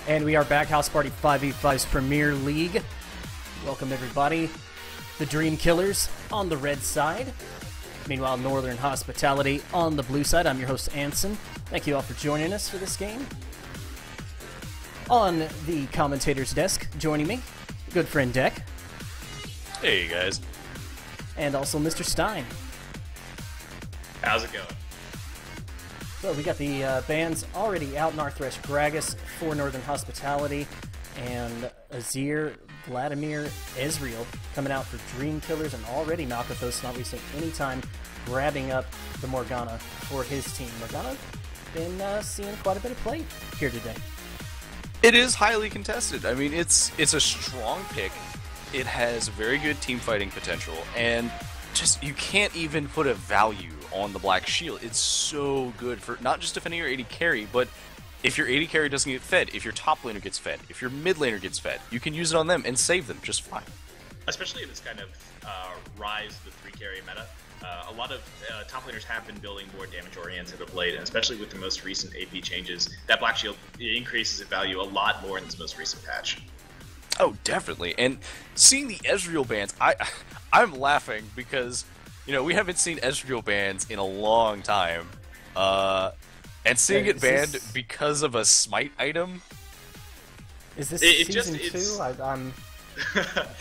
And we are back, House Party 5v5's Premier League. Welcome, everybody. The Dream Killers on the red side. Meanwhile, Northern Hospitality on the blue side. I'm your host, Anson. Thank you all for joining us for this game. On the commentator's desk, joining me, good friend Deck. Hey, guys. And also Mr. Stein. How's it going? So we got the bands already out. Narthresh Gragas for Northern Hospitality, and Azir, Vladimir, Ezreal coming out for Dream Killers, and already Nakathos not wasting any time grabbing up the Morgana for his team. Morgana been seeing quite a bit of play here today. It is highly contested. I mean, it's a strong pick. It has very good team fighting potential, and just you can't even put a value on the Black Shield. It's so good for not just defending your AD carry, but if your AD carry doesn't get fed, if your top laner gets fed, if your mid laner gets fed, you can use it on them and save them just fine. Especially in this kind of rise of the 3 carry meta. A lot of top laners have been building more damage oriented of late, and especially with the most recent AP changes, that Black Shield increases in value a lot more in this most recent patch. Oh, definitely. And seeing the Ezreal bans, I'm laughing because, you know, we haven't seen Ezreal bans in a long time. And seeing it banned because of a smite item. Is this season 2?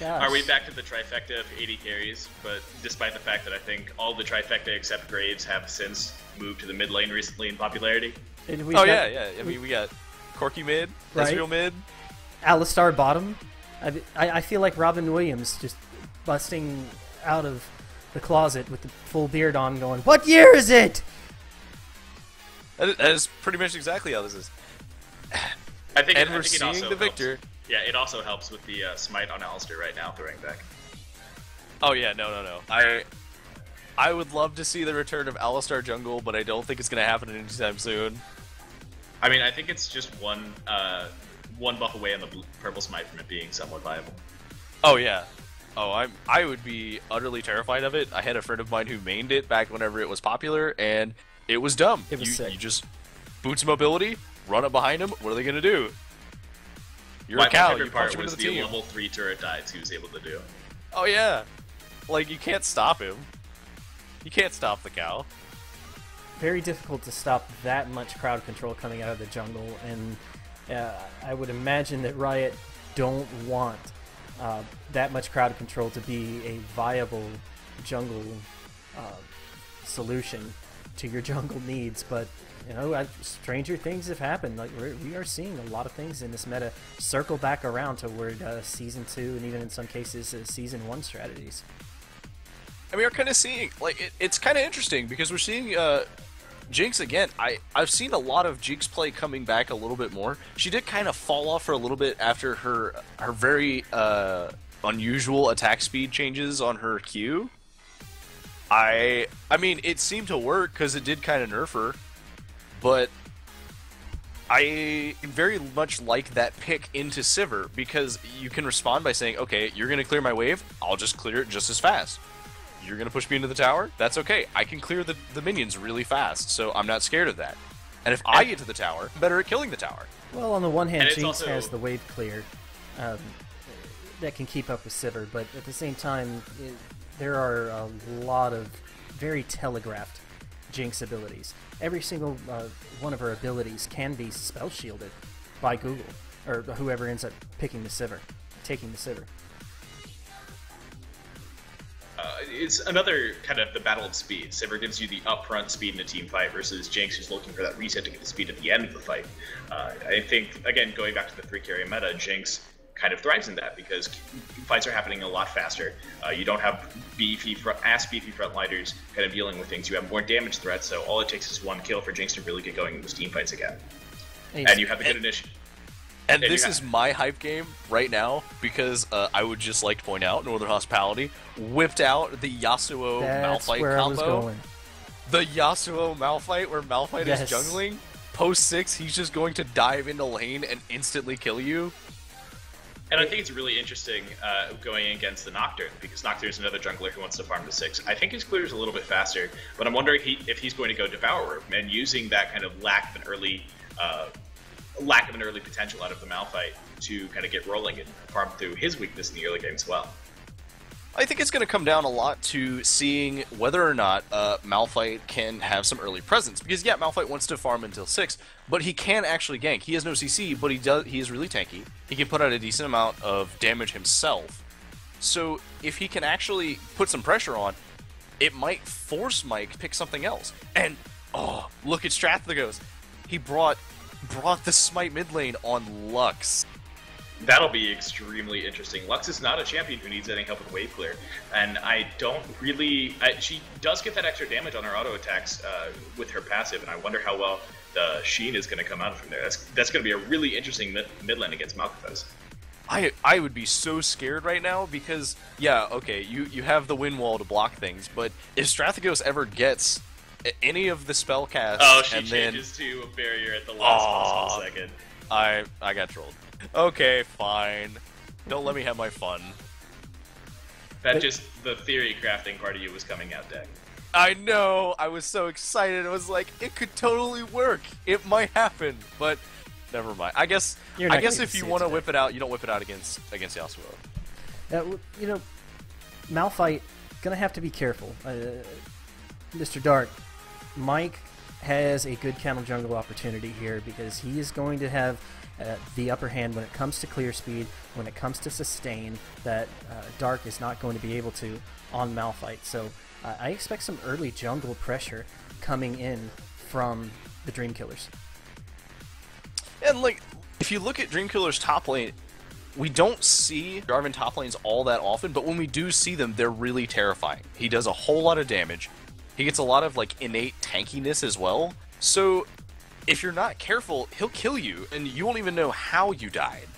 Are we back to the trifecta of 80 carries? But despite the fact that I think all the trifecta except Graves have since moved to the mid lane recently in popularity. Yeah. I mean, we got Corki mid, right? Ezreal mid. Alistar bottom. I feel like Robin Williams just busting out of the closet with the full beard on going, "What year is it?" That is pretty much exactly how this is. I think we're seeing the victor. Yeah, it also helps with the smite on Alistar right now throwing back. Oh yeah, no. I would love to see the return of Alistar jungle, but I don't think it's going to happen anytime soon. I mean, I think it's just one buff away on the purple smite from it being somewhat viable. Oh yeah. Oh, I would be utterly terrified of it. I had a friend of mine who mained it back whenever it was popular, and it was dumb. It was sick. You just boots mobility, run up behind him. What are they going to do? You're a cow. You punch him into the team. Level 3 turret dives he was able to do. Oh yeah. Like, you can't stop him. You can't stop the cow. Very difficult to stop that much crowd control coming out of the jungle, and I would imagine that Riot don't want that much crowd control to be a viable jungle solution to your jungle needs. But you know, stranger things have happened. Like we are seeing a lot of things in this meta circle back around toward Season 2 and even in some cases Season 1 strategies. And we are kind of seeing, like, it's kind of interesting because we're seeing Jinx again. I've seen a lot of Jinx play coming back a little bit more. She did kind of fall off for a little bit after her very unusual attack speed changes on her Q. I mean, it seemed to work because it did kind of nerf her, but I very much like that pick into Sivir because you can respond by saying, okay, you're going to clear my wave, I'll just clear it just as fast. You're going to push me into the tower? That's okay. I can clear the minions really fast, so I'm not scared of that. And if I get to the tower, I'm better at killing the tower. Well, on the one hand, Jinx has the wave clear that can keep up with Sivir, but at the same time, there are a lot of very telegraphed Jinx abilities. Every single one of her abilities can be spell shielded by Google, or whoever ends up picking the Sivir, taking the Sivir. It's another kind of the battle of speed. Sivir gives you the upfront speed in a team fight versus Jinx, who's looking for that reset to get the speed at the end of the fight. I think, again, going back to the 3 carry meta, Jinx kind of thrives in that because fights are happening a lot faster. You don't have beefy frontliners kind of dealing with things. You have more damage threats, so all it takes is one kill for Jinx to really get going in those team fights again. And you have the good initiative. And this is my hype game right now because I would just like to point out Northern Hospitality whipped out the Yasuo Malphite where combo. I was going. The Yasuo Malphite where Malphite is jungling. Post 6, he's just going to dive into lane and instantly kill you. And I think it's really interesting going against the Nocturne, because Nocturne is another jungler who wants to farm to 6. I think his clear is a little bit faster, but I'm wondering if he's going to go Devourer and using that kind of lack of an early lack of an early potential out of the Malphite to kind of get rolling and farm through his weakness in the early game as well. I think it's going to come down a lot to seeing whether or not Malphite can have some early presence. Because, yeah, Malphite wants to farm until 6, but he can actually gank. He has no CC, but he is really tanky. He can put out a decent amount of damage himself. So, if he can actually put some pressure on, it might force Mike to pick something else. And, oh, look at Strathagos. He brought the Smite mid lane on Lux. That'll be extremely interesting. Lux is not a champion who needs any help with wave clear, and I don't really... she does get that extra damage on her auto attacks with her passive, and I wonder how well the Sheen is going to come out from there. That's going to be a really interesting mid lane against Malkuthos. I would be so scared right now because, yeah, okay, you have the wind wall to block things, but if Strathagos ever gets any of the spell casts... Oh, she and changes to a barrier at the last possible second. I got trolled. Okay, fine. Don't let me have my fun. That just, the theory crafting part of you was coming out, Deck. I know! I was so excited. I was like, it could totally work. It might happen, but never mind. I guess if you want to whip it out, you don't whip it out against Yasuo. You know, Malphite, gonna have to be careful. Mr. Dark, Mike has a good counter jungle opportunity here because he is going to have the upper hand when it comes to clear speed, when it comes to sustain, that Dark is not going to be able to on Malphite. So I expect some early jungle pressure coming in from the Dreamkillers. And, like, if you look at Dreamkiller's top lane, we don't see Jarvan top lanes all that often, but when we do see them, they're really terrifying. He does a whole lot of damage. He gets a lot of, like, innate tankiness as well. So if you're not careful, he'll kill you, and you won't even know how you died.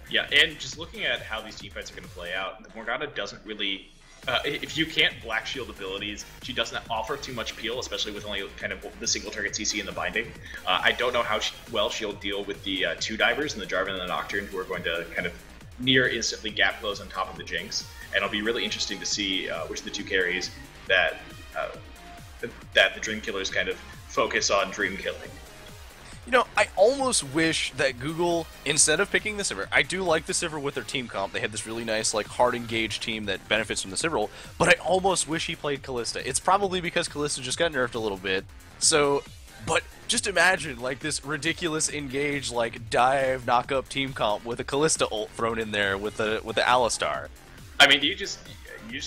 Yeah, and just looking at how these teamfights are going to play out, Morgana doesn't really... if you can't Black Shield abilities, she doesn't offer too much peel, especially with only kind of the single target CC and the binding. I don't know how well she'll deal with the two divers and the Jarvan and the Nocturne, who are going to kind of near instantly gap close on top of the Jinx. And it'll be really interesting to see which of the two carries that the Dreamkillers kind of focus on dream killing. You know, I almost wish that Google, instead of picking the Sivir, I do like the Sivir with their team comp. They had this really nice, like, hard engaged team that benefits from the Sivir role, but I almost wish he played Kalista. It's probably because Kalista just got nerfed a little bit. So, but just imagine, like, this ridiculous engaged, like, dive, knock up team comp with a Kalista ult thrown in there with the Alistar. I mean, you just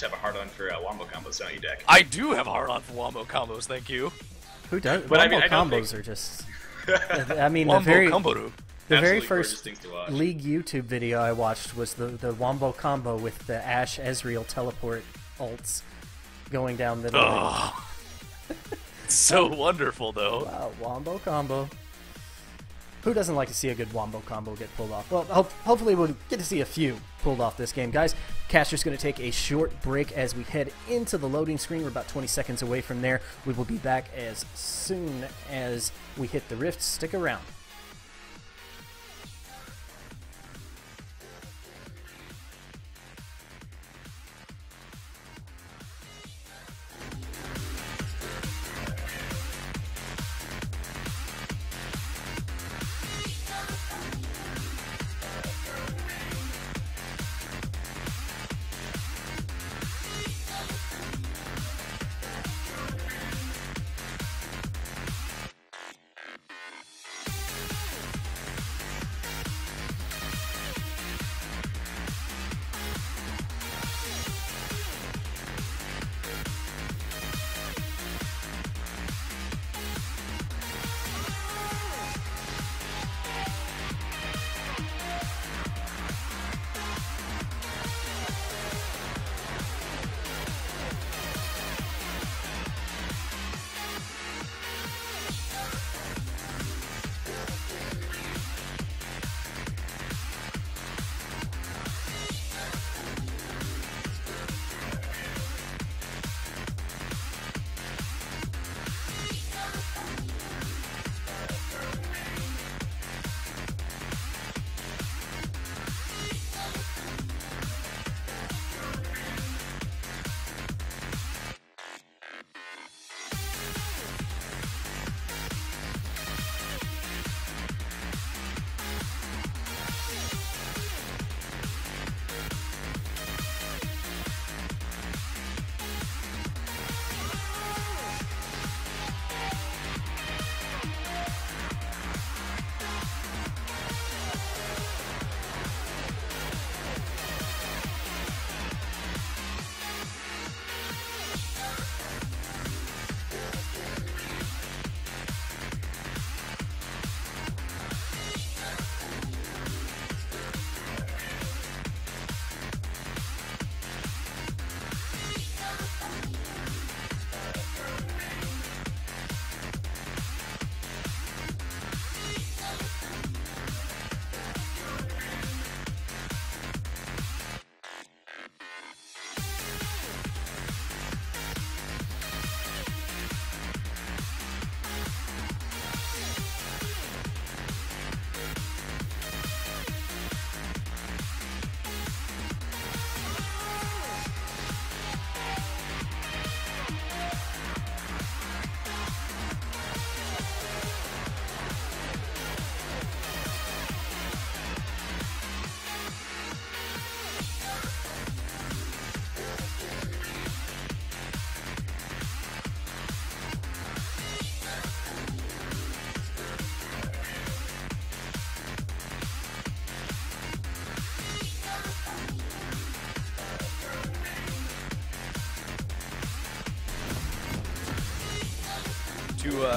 have a hard on for wombo combos, don't you, Deck? I do have a hard on for wombo combos, thank you. Who does? But Wombo I mean, combos are just... I mean, the Wombo very first League YouTube video I watched was the Wombo combo with the Ashe Ezreal teleport ults going down the... Oh. So wonderful, though. Wow, Wombo combo. Who doesn't like to see a good Wombo combo get pulled off? Well, hopefully we'll get to see a few pulled off this game. Guys, Caster's going to take a short break as we head into the loading screen. We're about 20 seconds away from there. We will be back as soon as we hit the rift. Stick around.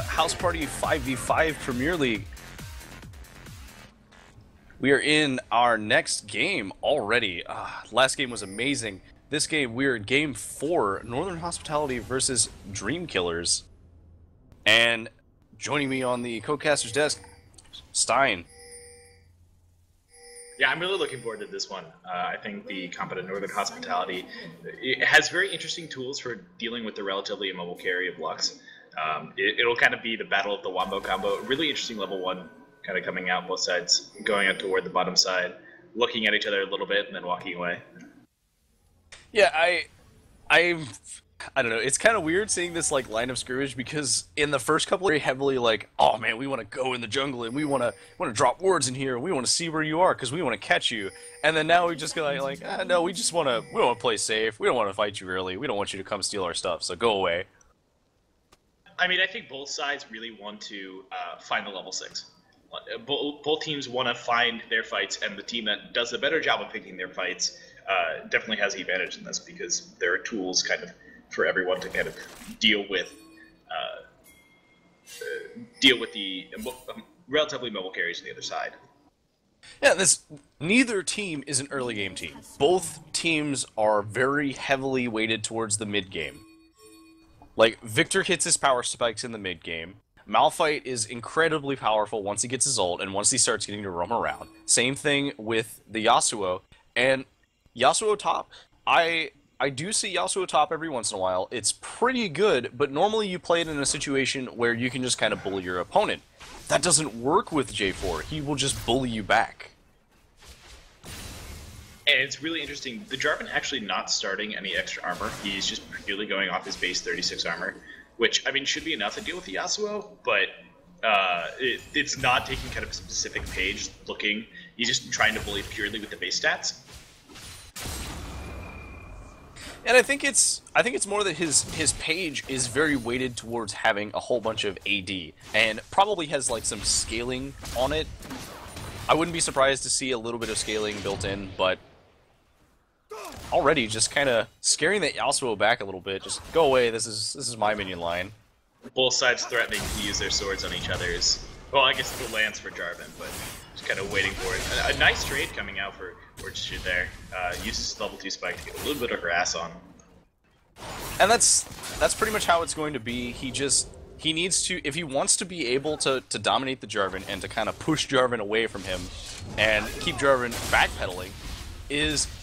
House Party 5v5 Premier League. We are in our next game already. Last game was amazing. This game, we're in Game 4, Northern Hospitality versus Dream Killers. And joining me on the Codecaster's desk, Stein. Yeah, I'm really looking forward to this one. I think the competent Northern Hospitality it has very interesting tools for dealing with the relatively immobile carry of Lux. It'll kind of be the battle of the Wombo combo. Really interesting level 1 kind of coming out, both sides going out toward the bottom side, looking at each other a little bit, and then walking away. Yeah, I don't know. It's kind of weird seeing this like line of scrimmage because in the first couple, very heavily like, oh man, we want to go in the jungle and we want to drop wards in here. And we want to see where you are because we want to catch you. And then now we just go like, no, we don't want to play safe. We don't want to fight you early. We don't want you to come steal our stuff. So go away. I mean, I think both sides really want to find the level 6. Both teams want to find their fights, and the team that does a better job of picking their fights definitely has the advantage in this because there are tools kind of for everyone to kind of deal with the relatively mobile carries on the other side. Yeah, neither team is an early game team. Both teams are very heavily weighted towards the mid game. Like, Victor hits his power spikes in the mid game. Malphite is incredibly powerful once he gets his ult and once he starts getting to roam around. Same thing with the Yasuo. And Yasuo top, I do see Yasuo top every once in a while. It's pretty good, but normally you play it in a situation where you can just kind of bully your opponent. That doesn't work with J4. He will just bully you back. And it's really interesting. The Jarvan actually not starting any extra armor. He's just purely going off his base 36 armor, which, I mean, should be enough to deal with the Yasuo, but it's not taking kind of a specific page looking. He's just trying to bully purely with the base stats. And I think it's more that his page is very weighted towards having a whole bunch of AD, and probably has like some scaling on it. I wouldn't be surprised to see a little bit of scaling built in, but already just kind of scaring that Yasuo back a little bit. Just go away. This is my minion line. Both sides threatening to use their swords on each other's. Well, I guess the lance for Jarvan, but just kind of waiting for it. A nice trade coming out for Fortitude there. Uses level 2 spike to get a little bit of harass on. And that's pretty much how it's going to be. He needs to, if he wants to be able to dominate the Jarvan and to kind of push Jarvan away from him and keep Jarvan backpedaling,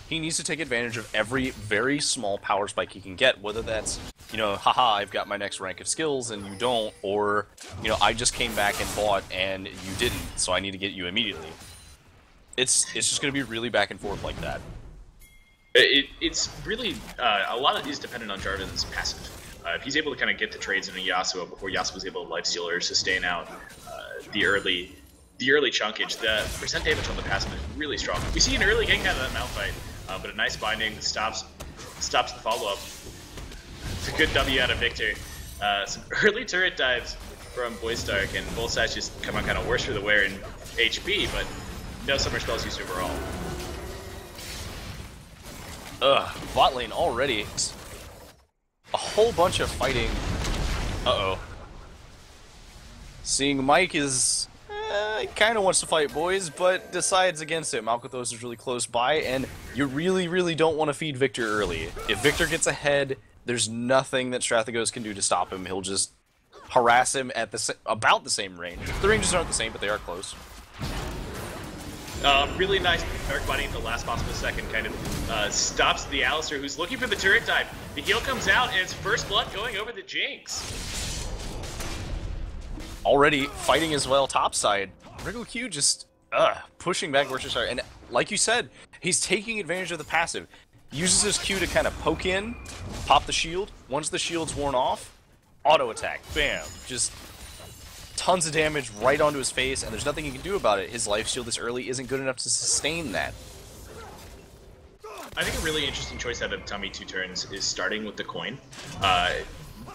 he needs to take advantage of every very small power spike he can get, whether that's, haha, I've got my next rank of skills and you don't, or, I just came back and bought and you didn't, so I need to get you immediately. It's just going to be really back and forth like that. It's really, a lot of it is dependent on Jarvan's passive. If he's able to kind of get the trades into Yasuo before Yasuo's able to lifesteal or sustain out the early chunkage, the percent damage on the passive is really strong. We see an early gank out of that Malphite, but a nice binding stops the follow-up. It's a good W out of Victor. Some early turret dives from Boystark, and both sides just come out kind of worse for the wear in HP, but no summer spells used overall. Bot lane already. A whole bunch of fighting. Uh-oh. Seeing Mike is... he kind of wants to fight boys, but decides against it. Malkuthos is really close by, and you really, really don't want to feed Victor early. If Victor gets ahead, there's nothing that Strathagos can do to stop him. He'll just harass him at about the same range. The ranges aren't the same, but they are close. Really nice Dark Binding at the last possible second, kind of stops the Alistar, who's looking for the turret dive. The heal comes out, and it's First Blood going over the Jinx. Already fighting as well topside. Wriggle Q just pushing back Worcestershire, and like you said, he's taking advantage of the passive. Uses his Q to kind of poke in, pop the shield. Once the shield's worn off, auto attack, bam, just tons of damage right onto his face, and there's nothing he can do about it. His life steal this early isn't good enough to sustain that. I think a really interesting choice out of Tummy 2 turns is starting with the coin.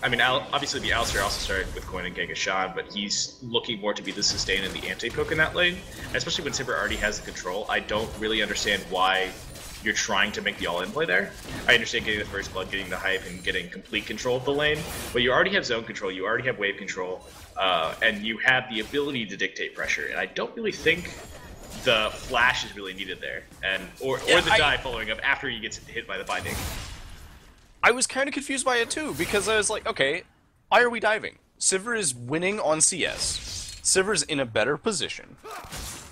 I mean, obviously the Alistar also started with coin and Genghis-Shan, but he's looking more to be the sustain and the anti-poke in that lane, especially when Simper already has the control. I don't really understand why you're trying to make the all-in play there. I understand getting the first blood, getting the hype, and getting complete control of the lane, but you already have zone control, you already have wave control, and you have the ability to dictate pressure. And I don't really think the flash is really needed there, and or the dive following up after he gets hit by the binding. I was kind of confused by it too, because I was like, okay, why are we diving? Sivir is winning on CS. Sivir's in a better position.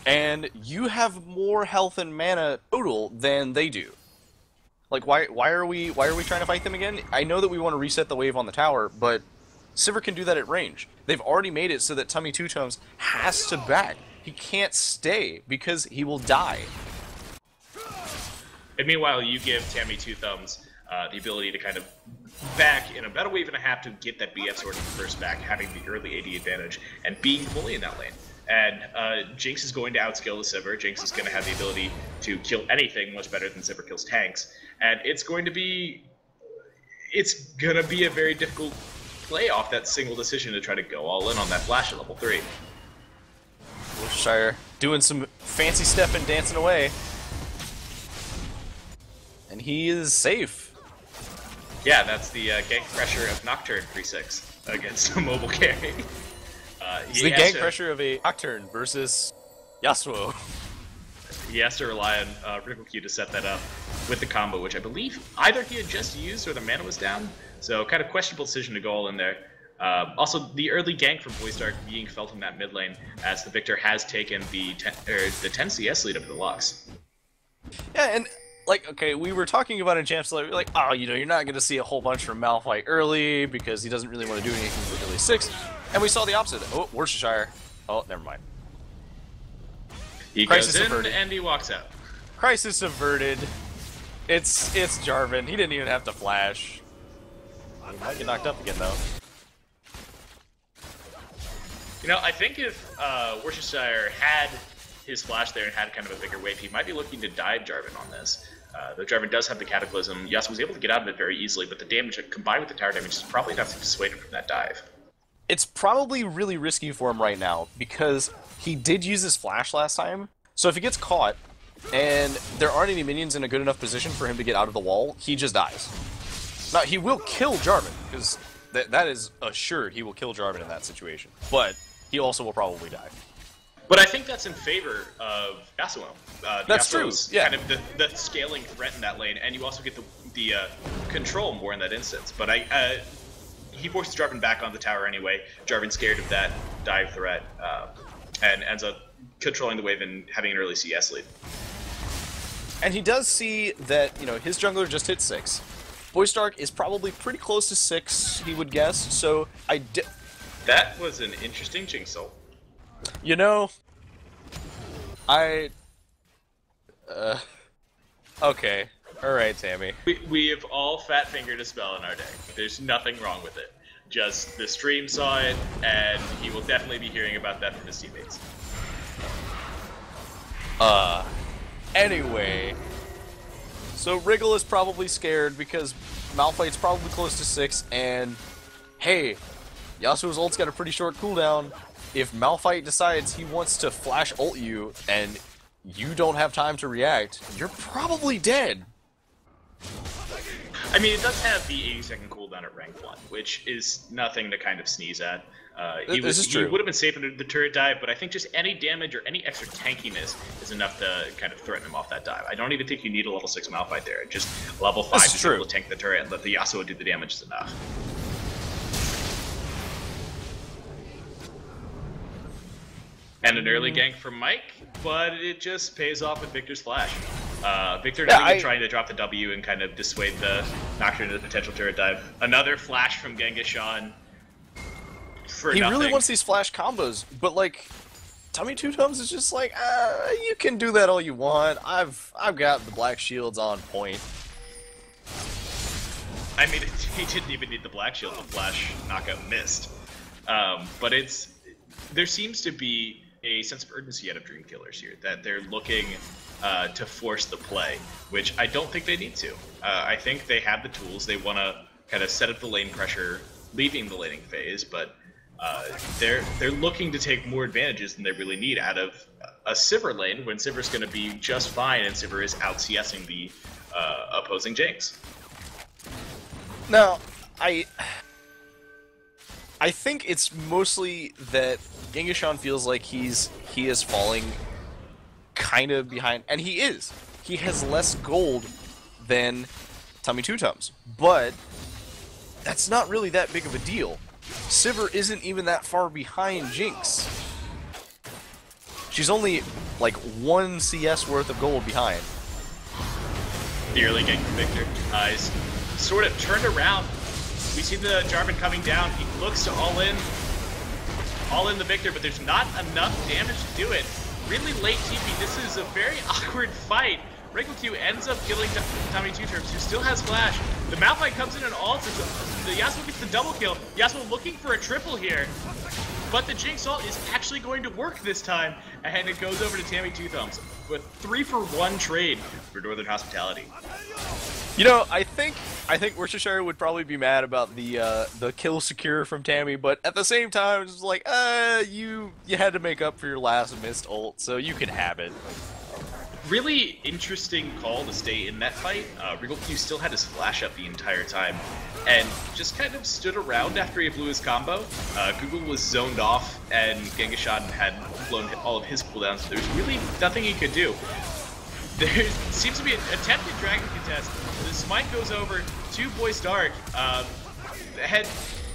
And you have more health and mana total than they do. Like, why are we trying to fight them again? I know that we want to reset the wave on the tower, but Sivir can do that at range. They've already made it so that Tummy Two Tomes has to back. He can't stay because he will die. And meanwhile, you give Tammy Two Thumbs the ability to kind of back in about a wave and a half to get that BF sword in the first back, having the early AD advantage, and being fully in that lane. And Jinx is going to outscale the Sivir. Jinx is going to have the ability to kill anything much better than Sivir kills tanks. And it's going to be a very difficult play off that single decision to try to go all in on that flash at level 3. Worcestershire doing some fancy step and dancing away. And he is safe. Yeah, that's the gank pressure of Nocturne 3-6 against a mobile carry. It's the gank pressure of a Nocturne versus Yasuo. He has to rely on Critical Q to set that up with the combo, which I believe either he had just used or the mana was down. So kind of questionable decision to go all in there. Also, the early gank from Boystark being felt in that mid lane, as the Victor has taken the 10 CS lead over the Lux. Yeah, and like, okay, we were talking about in Champs, like, oh, you know, you're not going to see a whole bunch from Malphite early because he doesn't really want to do anything with early 6. And we saw the opposite. Oh, Worcestershire. Oh, never mind. He Crisis goes in averted. and he walks out. Crisis averted. It's Jarvan. He didn't even have to flash. He might get knocked up again, though. You know, I think if Worcestershire had his flash there and had kind of a bigger wave, he might be looking to dive Jarvan on this. Though Jarvan does have the Cataclysm, Yasuo was able to get out of it very easily, but the damage combined with the tower damage is probably enough to dissuade him from that dive. It's probably really risky for him right now because he did use his flash last time. So if he gets caught and there aren't any minions in a good enough position for him to get out of the wall, he just dies. Now, he will kill Jarvan, because that is assured he will kill Jarvan in that situation. But he also will probably die. But I think that's in favor of Yasuo. That's true, yeah. Kind of the scaling threat in that lane, and you also get the control more in that instance. But he forces Jarvan back on the tower anyway. Jarvan's scared of that dive threat, and ends up controlling the wave and having an early CS lead. And he does see that, you know, his jungler just hit 6. Boystark is probably pretty close to 6, he would guess, so That was an interesting Jinx ult. You know, okay. Alright, Tammy. We have all fat-fingered a spell in our day. There's nothing wrong with it. Just the stream saw it, and he will definitely be hearing about that from his teammates. Anyway. So Wriggle is probably scared because Malphite's probably close to 6, and hey, Yasuo's ult's got a pretty short cooldown. If Malphite decides he wants to flash ult you, and you don't have time to react, you're probably dead. I mean, it does have the 80-second cooldown at rank 1, which is nothing to kind of sneeze at. He would have been safe under the turret dive, but I think just any damage or any extra tankiness is enough to kind of threaten him off that dive. I don't even think you need a level 6 Malphite there. Just level 5 to be able to tank the turret and let the Yasuo do the damage is enough. And an early gank from Mike, but it just pays off with Victor's flash. Victor not even trying to drop the W and kind of dissuade the Nocturne into the potential turret dive. Another flash from Genghis-Shan. He really wants these flash combos, but like, Tummy Two Tomes is just like, you can do that all you want. I've got the black shields on point. I mean, he didn't even need the black shield to flash knockout missed. But there seems to be a sense of urgency out of Dream Killers here, that they're looking to force the play, which I don't think they need to. I think they have the tools. They want to kind of set up the lane pressure, leaving the laning phase, but They're looking to take more advantages than they really need out of a Sivir lane when Sivir's going to be just fine and Sivir is out CSing the opposing Jinx. Now, I think it's mostly that Genghis feels like he is falling kind of behind, and he is. He has less gold than Tummy Two Tums, but that's not really that big of a deal. Sivir isn't even that far behind Jinx. She's only like 1 CS worth of gold behind. The early gank from Victor is sort of turned around. We see the Jarvan coming down. He looks to all in the Victor, but there's not enough damage to do it. Really late TP. This is a very awkward fight. Wrinkle Q ends up killing Tommy Two Terms, who still has flash. The Malphite comes in and ults. The Yasuo gets the double kill. Yasuo looking for a triple here. But the Jinx ult is actually going to work this time, and it goes over to Tammy Two Thumbs with 3-for-1 trade for Northern Hospitality. You know, I think Worcestershire would probably be mad about the kill secure from Tammy, but at the same time, it's like, you had to make up for your last missed ult, so you can have it. Really interesting call to stay in that fight. Wrinkle Q still had his flash up the entire time, and just kind of stood around after he blew his combo. Google was zoned off, and Genghis had blown all of his cooldowns, so there's really nothing he could do. There seems to be an attempted Dragon contest. The smite goes over to Boy Stark. Had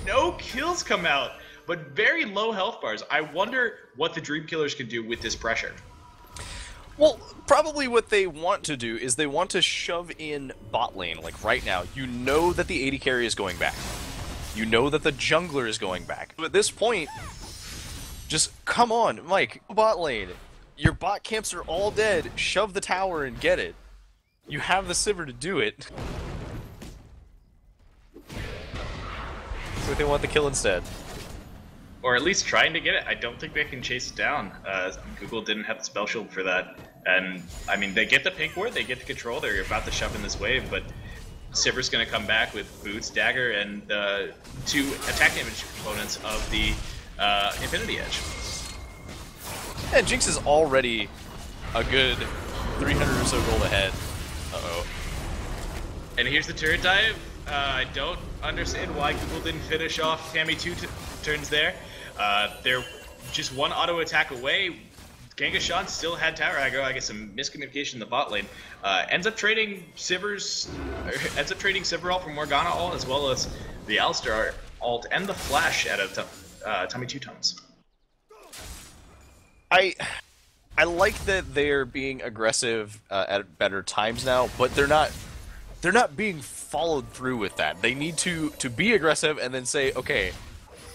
no kills come out, but very low health bars. I wonder what the Dream Killers can do with this pressure. Well, probably what they want to do is they want to shove in bot lane, like right now. You know that the AD carry is going back. You know that the jungler is going back. At this point, just come on, Mike, bot lane. Your bot camps are all dead. Shove the tower and get it. You have the Sivir to do it. So they want the kill instead. Or at least trying to get it. I don't think they can chase it down. Google didn't have the spell shield for that. And, I mean, they get the pink ward, they get the control, they're about to shove in this wave, but Sivir's going to come back with Boots, Dagger, and 2 attack damage components of the Infinity Edge. Yeah, Jinx is already a good 300 or so gold ahead. Uh-oh. And here's the turret dive. I don't understand why Google didn't finish off Tammy two turns there. They're just 1 auto attack away. Genghis still had tower aggro. I guess some miscommunication in the bot lane. Ends up trading Sivir ult for Morgana ult, as well as the Alistar ult and the flash out of Tummy Two Tums. I like that they're being aggressive at better times now, but they're not being followed through with that. They need to be aggressive and then say, okay,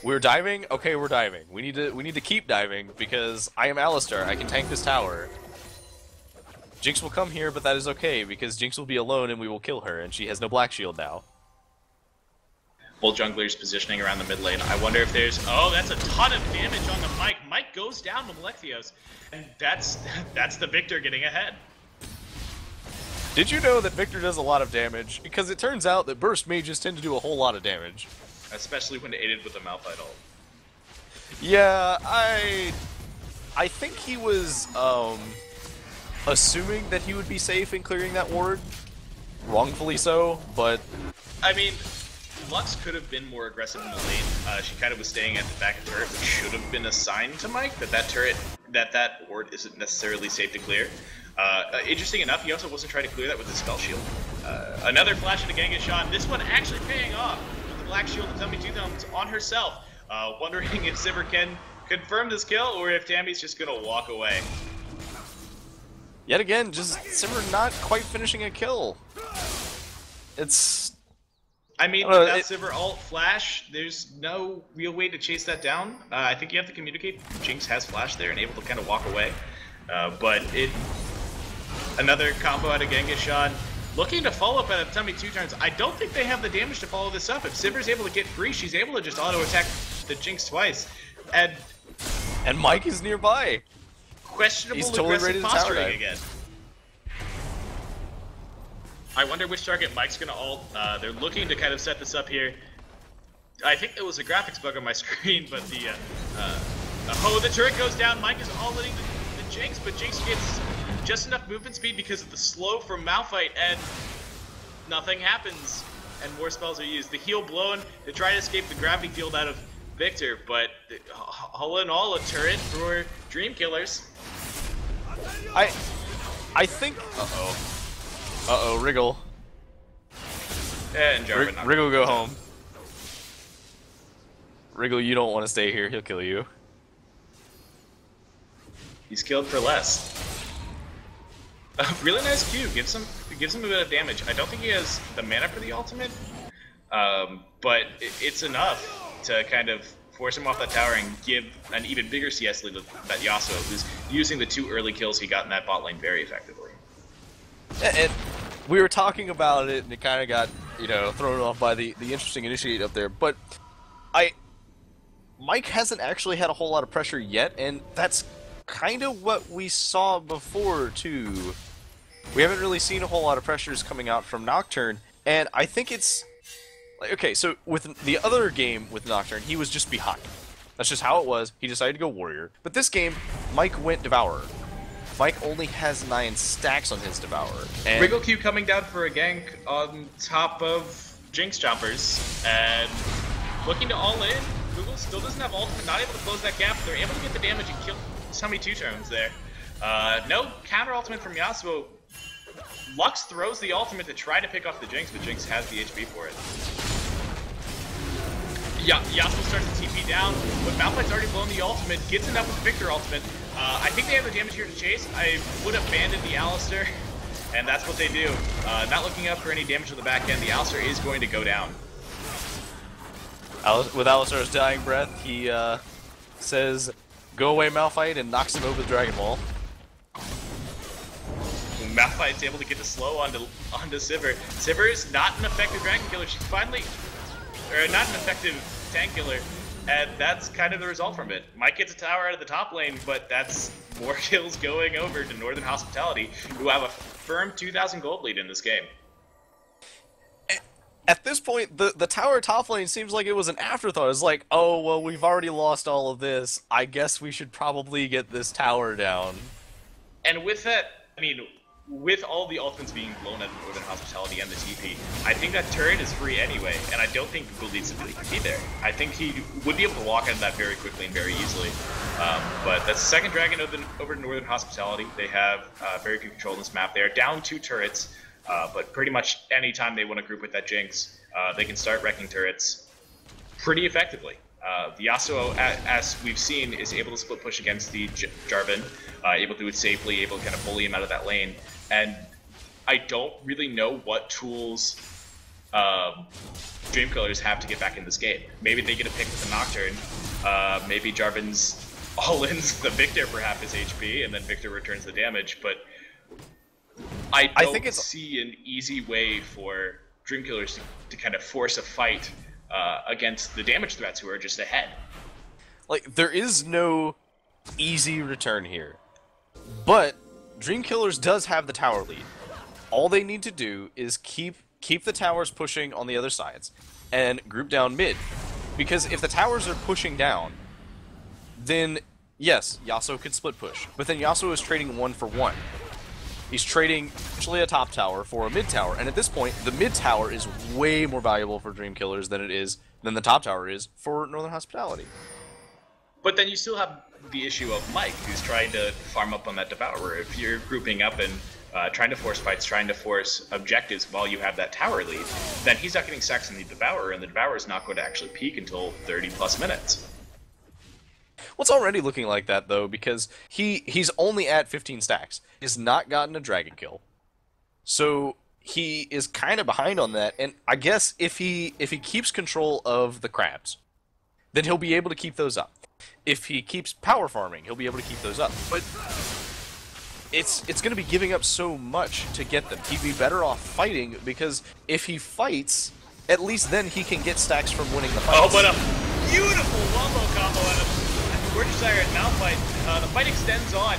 we're diving. Okay, we're diving. We need to keep diving because I am Alistar. I can tank this tower. Jinx will come here, but that is okay because Jinx will be alone and we will kill her, and she has no black shield now. Both junglers positioning around the mid lane. I wonder if there's... Oh, that's a ton of damage on the Mike. Mike goes down to Malexios, and that's the Victor getting ahead. Did you know that Victor does a lot of damage? Because it turns out that burst mages tend to do a whole lot of damage. Especially when aided with a Malphite ult. Yeah, I think he was assuming that he would be safe in clearing that ward. Wrongfully so, but... I mean, Lux could have been more aggressive in the lane. She kind of was staying at the back of the turret, which should have been assigned to Mike, but that ward isn't necessarily safe to clear. Interesting enough, he also wasn't trying to clear that with his spell shield. Another flash into Genghis, this one actually paying off with the black shield of Tummy Two Thumbs on herself. Wondering if Sivir can confirm this kill or if Tammy's just gonna walk away. Yet again, just Sivir not quite finishing a kill. It's... I mean, without Sivir ult flash, there's no real way to chase that down. I think you have to communicate. Jinx has flash there and able to kind of walk away. But another combo out of Genghis, looking to follow up at Tummy Two Turns. I don't think they have the damage to follow this up. If Sivir's able to get free, she's able to just auto attack the Jinx twice. And Mike is nearby. Questionable totally aggressive posturing again. I wonder which target Mike's gonna ult. They're looking to kind of set this up here. I think it was a graphics bug on my screen, but the turret goes down. Mike is all letting the Jinx, but Jinx gets just enough movement speed because of the slow from Malphite, and nothing happens. And more spells are used. The heal blown to try to escape the gravity field out of Victor, but all in all, a turret for Dream Killers. I think. Wriggle. And Jarvan. Wriggle, go home. Wriggle, you don't want to stay here. He'll kill you. He's killed for less. Really nice Q. Gives him a bit of damage. I don't think he has the mana for the ultimate, but it's enough to kind of force him off that tower and give an even bigger CS lead to that Yasuo, who's using the 2 early kills he got in that bot lane very effectively. And we were talking about it, and it kind of got, thrown off by the interesting initiate up there. But Mike hasn't actually had a whole lot of pressure yet, and that's kind of what we saw before too. We haven't really seen a whole lot of pressures coming out from Nocturne, and I think it's like, okay, so with the other game with Nocturne, he was just behind. That's just how it was. He decided to go Warrior. But this game, Mike went Devourer. Mike only has 9 stacks on his Devourer. And Wriggle Q coming down for a gank on top of Jinx Choppers, and looking to all in. Google still doesn't have ultimate, not able to close that gap. They're able to get the damage and kill somebody 2 turns there. No counter ultimate from Yasuo. Lux throws the ultimate to try to pick off the Jinx, but Jinx has the HP for it. Yasuo starts to TP down, but Malphite's already blown the ultimate, gets enough with the Victor ultimate. I think they have the damage here to chase. I would abandon the Alistar, and that's what they do. Not looking up for any damage on the back end. The Alistar is going to go down. with Alistar's dying breath, he says, "Go away, Malphite," and knocks him over the Dragon Ball. Malphite's able to get the slow onto Sivir. Sivir is not an effective Dragon Killer. She's finally, or not an effective tank killer, and that's kind of the result from it. Mike gets a tower out of the top lane, but that's more kills going over to Northern Hospitality, who have a firm 2,000 gold lead in this game. At this point, the tower top lane seems like it was an afterthought. It's like, oh, well, we've already lost all of this. I guess we should probably get this tower down. And with that, I mean, with all the ultimates being blown at Northern Hospitality and the TP, I think that turret is free anyway, and I don't think Google needs to be there. I think he would be able to walk into that very quickly and very easily. But that's the second dragon over Northern Hospitality. They have very good control in this map. They are down 2 turrets, but pretty much anytime they want to group with that Jinx, they can start wrecking turrets pretty effectively. The Yasuo, as we've seen, is able to split push against the Jarvan, able to do it safely, able to kind of bully him out of that lane. And I don't really know what tools Dream Killers have to get back in this game. Maybe they get a pick with the Nocturne. Maybe Jarvan's all-ins the Victor for half his HP, and then Victor returns the damage. But I don't see an easy way for Dream Killers to kind of force a fight against the damage threats who are just ahead. Like, there is no easy return here. But Dream Killers does have the tower lead. All they need to do is keep the towers pushing on the other sides and group down mid. Because if the towers are pushing down, then yes, Yasuo could split push. But then Yasuo is trading 1 for 1. He's trading actually a top tower for a mid tower, and at this point, the mid tower is way more valuable for Dream Killers than the top tower is for Northern Hospitality. But then you still have the issue of Mike, who's trying to farm up on that Devourer. If you're grouping up and trying to force fights, trying to force objectives while you have that tower lead, then he's not getting stacks on the Devourer, and the Devourer is not going to actually peak until 30 plus minutes. Well, it's already looking like that, though, because he's only at 15 stacks. He's not gotten a dragon kill. So he is kind of behind on that, and I guess if he keeps control of the crabs, then he'll be able to keep those up. If he keeps power farming, he'll be able to keep those up. But it's going to be giving up so much to get them. He'd be better off fighting, because if he fights, at least then he can get stacks from winning the fight. Oh, but a beautiful wombo combo out of Gorgeous Desire and Malphite. The fight extends on.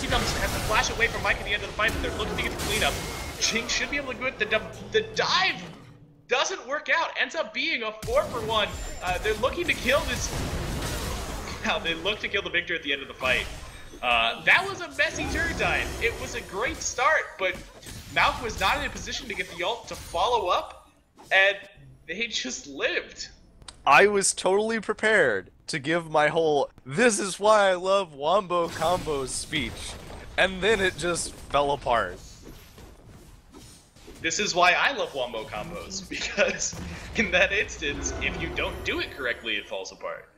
Team has to flash away from Mike at the end of the fight, but they're looking to get the cleanup. Jinx should be able to get the dive doesn't work out. Ends up being a 4-for-1. They're looking to kill this. Now they look to kill the Victor at the end of the fight. That was a messy turret dive. It was a great start, but Malk was not in a position to get the ult to follow up, and they just lived. I was totally prepared to give my whole "this is why I love Wombo Combos" speech, and then it just fell apart. This is why I love Wombo Combos, because in that instance, if you don't do it correctly, it falls apart.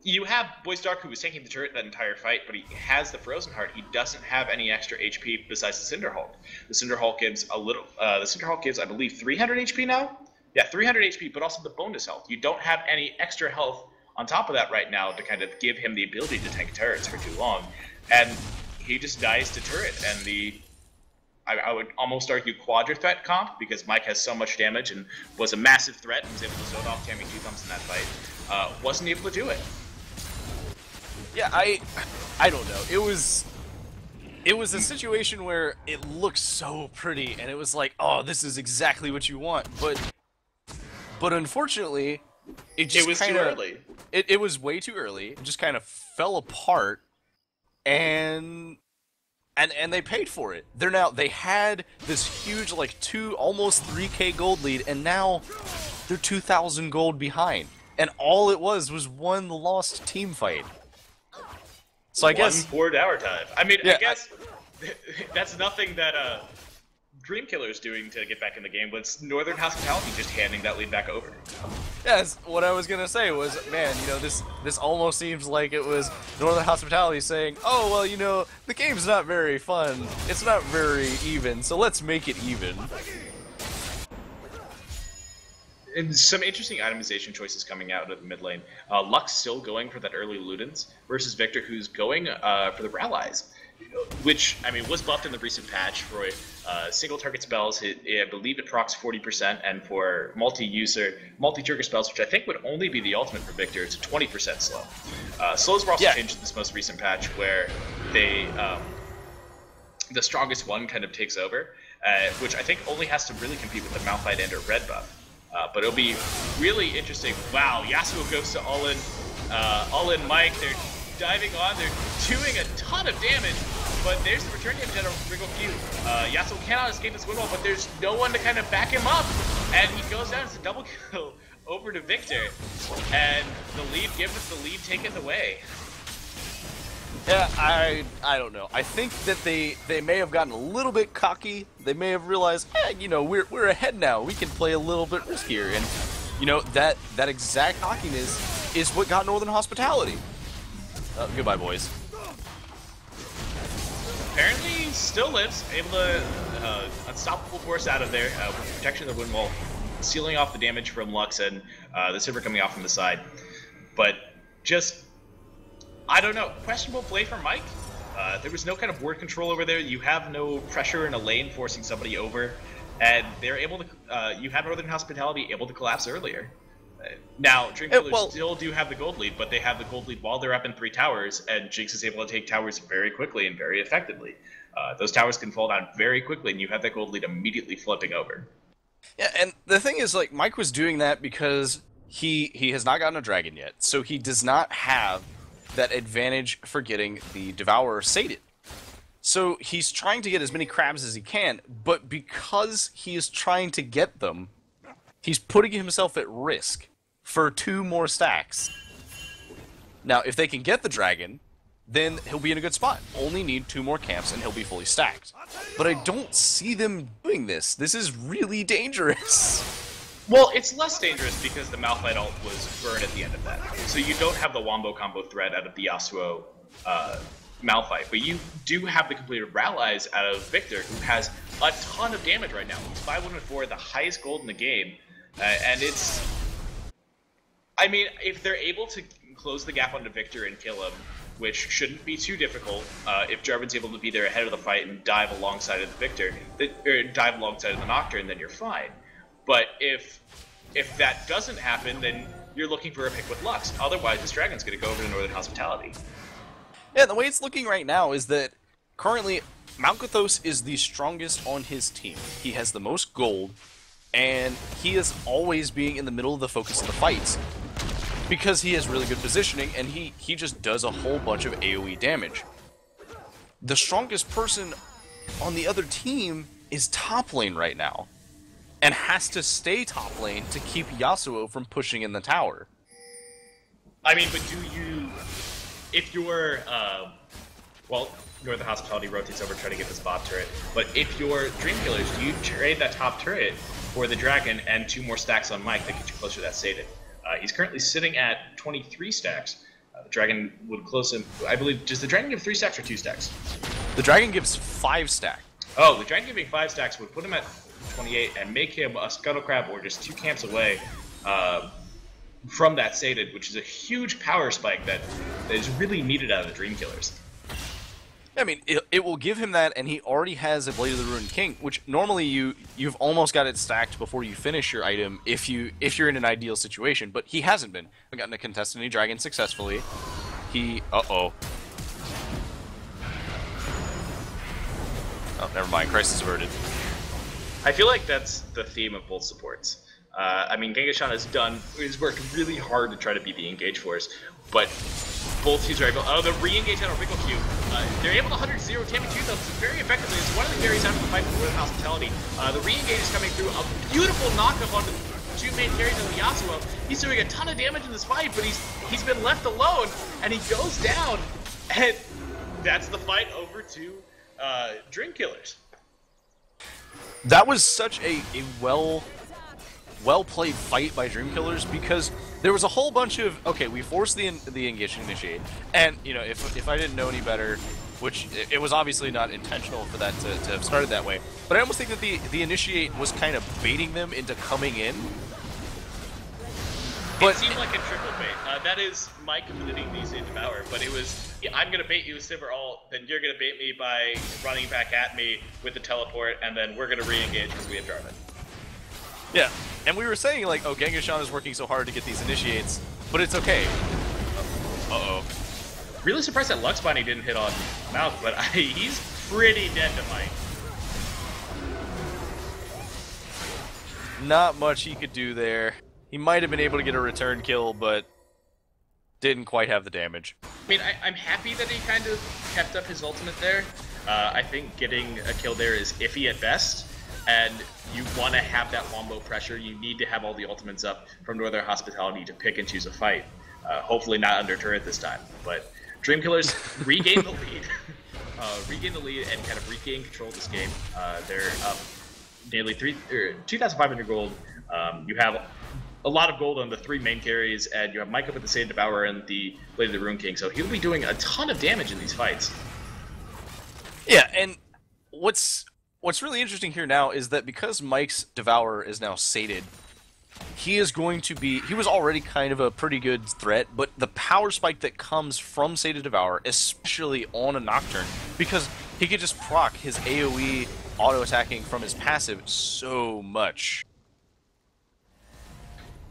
You have Boy Stark, who was taking the turret that entire fight, but he has the Frozen Heart. He doesn't have any extra HP besides the Cinder Hulk. The Cinder Hulk gives I believe, 300 HP now? Yeah, 300 HP, but also the bonus health. You don't have any extra health on top of that right now to kind of give him the ability to tank turrets for too long. And he just dies to turret, and I would almost argue quadra threat comp, because Mike has so much damage and was a massive threat and was able to zone off Tammy Two Thumbs in that fight. Wasn't able to do it. Yeah, I don't know. It was a situation where it looked so pretty, and it was like, oh, this is exactly what you want. But unfortunately, it was too early. It was way too early. It just kind of fell apart, and they paid for it. They had this huge, like, almost 3K gold lead, and now they're 2,000 gold behind. And all it was one lost team fight. So I guess 1 4-hour time. I mean, yeah, I guess that's nothing that Dreamkiller's doing to get back in the game, but it's Northern Hospitality just handing that lead back over. Yes, what I was gonna say was, man, this almost seems like it was Northern Hospitality saying, oh, well, the game's not very fun, it's not very even, so let's make it even. And some interesting itemization choices coming out of the mid lane. Lux still going for that early Ludens versus Victor, who's going for the Rallies, which, I mean, was buffed in the recent patch for single target spells. I believe it procs 40%, and for multi-trigger spells, which I think would only be the ultimate for Victor, it's a 20% slow. Slows were also changed in this most recent patch, where the strongest one kind of takes over, which I think only has to really compete with the Malphite and or red buff. But it'll be really interesting. Wow, Yasuo goes to all-in Mike. They're diving on. They're doing a ton of damage, but there's the return damage out of Wriggle Q. Yasuo cannot escape this windwall, but there's no one to kind of back him up, and he goes down. It's a double kill over to Victor, and the lead giveth, the lead taketh away. Yeah, I don't know. I think that they may have gotten a little bit cocky. They may have realized, we're ahead now. We can play a little bit riskier, and that exact cockiness is what got Northern Hospitality. Goodbye, boys. Apparently, he still lives, able to unstoppable force out of there with protection of the wind wall, sealing off the damage from Lux and the Silver coming off from the side. But just, I don't know, questionable play from Mike. There was no kind of ward control over there. You have no pressure in a lane forcing somebody over, and they're able to. You have Northern Hospitality able to collapse earlier. Now, Dreamkillers still do have the gold lead, but they have the gold lead while they're up in 3 towers, and Jinx is able to take towers very quickly and very effectively. Those towers can fall down very quickly, and you have that gold lead immediately flipping over. Yeah, and the thing is, like, Mike was doing that because he has not gotten a dragon yet, so he does not have that advantage for getting the Devourer sated. So he's trying to get as many crabs as he can, but because he is trying to get them, he's putting himself at risk for 2 more stacks. Now, if they can get the dragon, then he'll be in a good spot. Only need 2 more camps and he'll be fully stacked. But I don't see them doing this. This is really dangerous. Well, it's less dangerous because the Malphite ult was burned at the end of that. So you don't have the Wombo combo threat out of the Yasuo Malphite, but you do have the completed Rallies out of Victor, who has a ton of damage right now. He's 5-1-4, the highest gold in the game, and it's... I mean, if they're able to close the gap onto Victor and kill him, which shouldn't be too difficult, if Jarvan's able to be there ahead of the fight and dive alongside of the Victor, or dive alongside of the Nocturne, then you're fine. But if that doesn't happen, then you're looking for a pick with Lux. Otherwise, this Dragon's going to go over to Northern Hospitality. Yeah, the way it's looking right now is that currently Malkuthos is the strongest on his team. He has the most gold, and he is always being in the middle of the focus of the fights because he has really good positioning, and he just does a whole bunch of AoE damage. The strongest person on the other team is top lane right now, and has to stay top lane to keep Yasuo from pushing in the tower. I mean, but do you, if you're, well, Northern Hospitality rotates over trying to get this bot turret, but if you're Dream Killers, do you trade that top turret for the Dragon and 2 more stacks on Mike that get you closer to that Sated? He's currently sitting at 23 stacks. The Dragon would close him, I believe, does the Dragon give 3 stacks or 2 stacks? The Dragon gives 5 stack. Oh, the Dragon giving 5 stacks would put him at 28 and make him a Scuttle Crab or just 2 camps away from that Sated, which is a huge power spike that is really needed out of the Dream Killers. I mean, it will give him that, and he already has a Blade of the Ruined King, which normally you've almost got it stacked before you finish your item if you're in an ideal situation, but he hasn't been. I've gotten a contest any dragon successfully. Oh, never mind. Crisis averted. I feel like that's the theme of both supports. I mean, Genghis Khan has worked really hard to try to be the engage force, but both teams are able. Oh, the re-engage on a Wrinkle Q. They're able to 100-0 Tammy 2000 very effectively. It's one of the carries after the fight with Northern Hospitality. The re-engage is coming through. A beautiful knockup on the 2 main carries on the Yasuo. He's doing a ton of damage in this fight, but he's been left alone, and he goes down, and that's the fight over to Dream Killers. That was such a well-played fight by Dream Killers, because there was a whole bunch of, okay, we forced the engage to initiate, and, you know, if I didn't know any better, which it was obviously not intentional for that to have started that way, but I almost think that the initiate was kind of baiting them into coming in. But it seemed like a triple bait. That is Mike committing these in Devour, but it was, yeah, I'm going to bait you with Silver Ult, then you're going to bait me by running back at me with the teleport, and then we're going to re-engage because we have Jarvan. Yeah, and we were saying, like, oh, Genghis Khan is working so hard to get these initiates, but it's okay. Uh-oh. Really surprised that Lux Binding didn't hit on Mouth, but he's pretty dead to Mike. Not much he could do there. He might have been able to get a return kill, but didn't quite have the damage. I mean, I'm happy that he kind of kept up his ultimate there. I think getting a kill there is iffy at best, and you want to have that wombo pressure. You need to have all the ultimates up from Northern Hospitality to pick and choose a fight. Hopefully not under turret this time, but Dream Killers regain the lead. Regain the lead and kind of regain control of this game. They're up nearly 2,500 gold. You have a lot of gold on the 3 main carries, and you have Mike up with the Sated Devourer and the Blade of the Ruined King, so he'll be doing a ton of damage in these fights. Yeah, and what's really interesting here now is that because Mike's Devourer is now sated, he is going to be... He was already kind of a pretty good threat, but the power spike that comes from Sated Devourer, especially on a Nocturne, because he could just proc his AoE auto-attacking from his passive so much.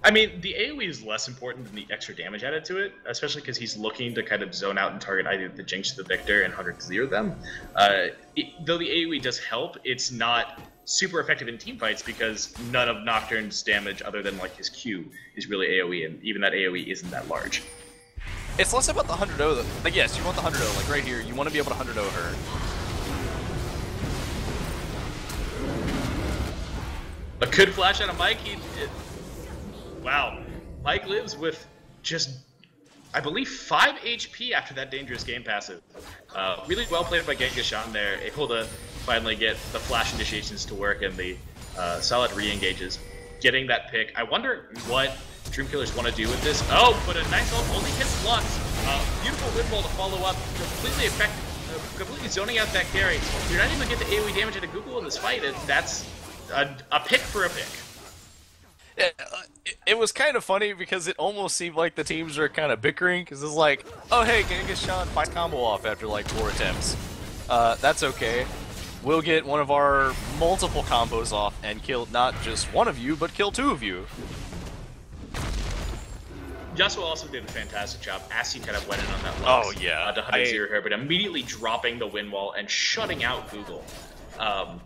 I mean, the AoE is less important than the extra damage added to it, especially because he's looking to kind of zone out and target either the Jinx or the Victor and 100-0 them. Though the AoE does help, it's not super effective in team fights because none of Nocturne's damage, other than like his Q, is really AoE, and even that AoE isn't that large. It's less about the 100-0 though. Like, yes, you want the 100-0, like right here, you want to be able to 100-0 her. A good flash out of Mike. Wow. Mike lives with just, I believe, 5 HP after that dangerous game passive. Really well played by Genghis Khan there, able to finally get the flash initiations to work and the solid re-engages. Getting that pick. I wonder what Dream Killers want to do with this. Oh, but a nice ult only hits Lux. Beautiful windfall to follow up. Completely effective, completely zoning out that carry. You're not even going to get the AoE damage into Google in this fight, and that's a pick for a pick. It was kind of funny because it almost seemed like the teams were kind of bickering, because it's like, oh hey, Genghis Khan fights combo off after like 4 attempts. That's okay. We'll get one of our multiple combos off and kill not just one of you, but kill 2 of you. Yasuo also did a fantastic job. Asty kind of went in on that Lux, oh, yeah. To 100-0 her, but immediately dropping the wind wall and shutting out Google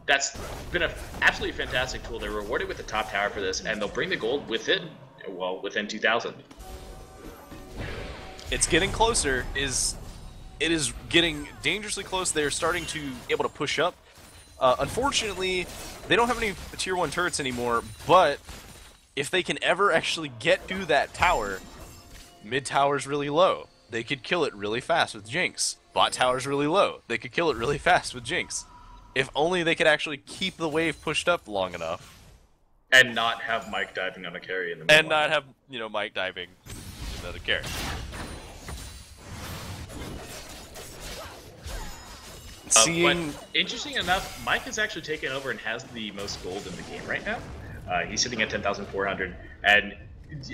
That's been an absolutely fantastic tool. They're rewarded with the top tower for this, and they'll bring the gold within 2,000. It's getting closer. It is getting dangerously close. They're starting to be able to push up. Unfortunately, they don't have any tier 1 turrets anymore, but if they can ever actually get to that tower, mid tower's really low. They could kill it really fast with Jinx. Bot tower's really low. They could kill it really fast with Jinx. If only they could actually keep the wave pushed up long enough. And not have Mike diving on a carry in the middle. And not have, Mike diving another carry. But interesting enough, Mike has actually taken over and has the most gold in the game right now. He's sitting at 10,400, and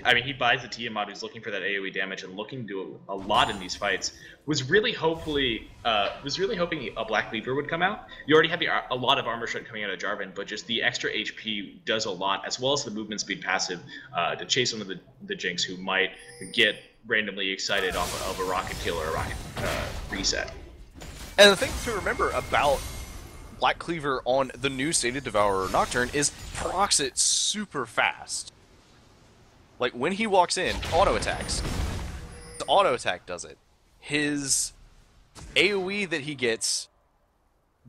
I mean, he buys the Tiamat, who's looking for that AoE damage and looking to do a lot in these fights. Was really hoping a Black Cleaver would come out. You already have a lot of armor shred coming out of Jarvan, but just the extra HP does a lot, as well as the movement speed passive to chase one of the Jinx who might get randomly excited off of a rocket kill or a rocket reset. And the thing to remember about Black Cleaver on the new Sated Devourer Nocturne is procs it super fast. Like, when he walks in, auto attacks. The auto attack does it. His AoE that he gets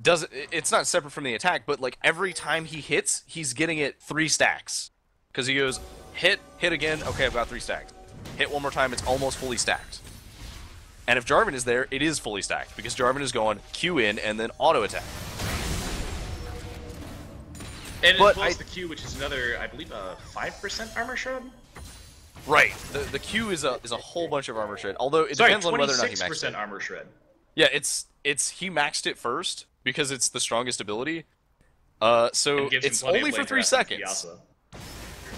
does it. It's not separate from the attack, but like every time he hits, he's getting it 3 stacks. Because he goes, hit again, okay, I've got 3 stacks. Hit one more time, it's almost fully stacked. And if Jarvan is there, it is fully stacked, because Jarvan is going Q in and then auto attack. And as well as the Q, which is another, I believe, 5% armor shred? Right. The Q is a whole bunch of armor shred, although it depends on whether or not he maxed it. 26% armor shred. Yeah, it's he maxed it first, because it's the strongest ability. So it's only for 3 seconds.